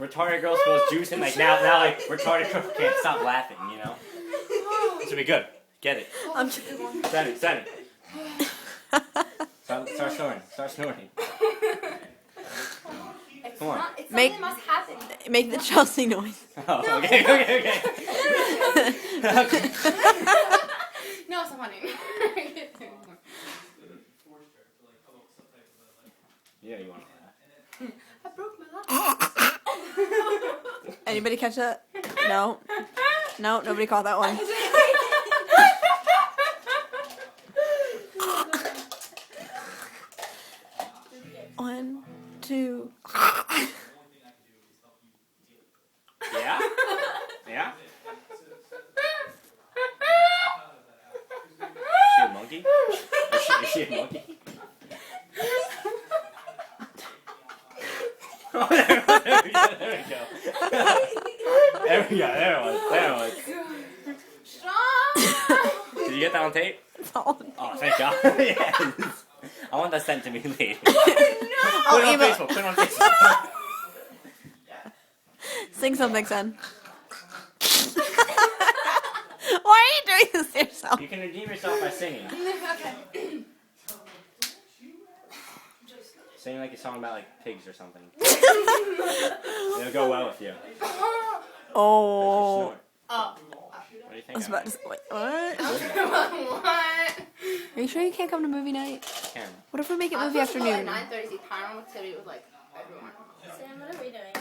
retarded girl spills juice and like now like retarded girl can't stop laughing, you know? This will be good. Get it. Send it. Start snoring. Start snoring. Come on. Make the Chelsea noise. Oh, okay. No, it's not funny. Yeah, you want to laugh. I broke my leg. Anybody catch that? No. No, nobody caught that one. One, two. Yeah? Yeah? Is she a monkey? Is she a monkey? Oh, there we go. There it was. Did you get that on tape? Oh, Oh, thank God. Yes. I want that sent to me later. Put it on Facebook. Sing something, son. Why are you doing this to yourself? You can redeem yourself by singing. Okay. Sing like a song about like pigs or something. It'll go well with you. Oh. Oh. What do you I think? was about to say, wait, what? What? Are you sure you can't come to movie night? Can. What if we make it movie afternoon? 9:30. Tyron would say it was like everyone. Sam, what are we doing?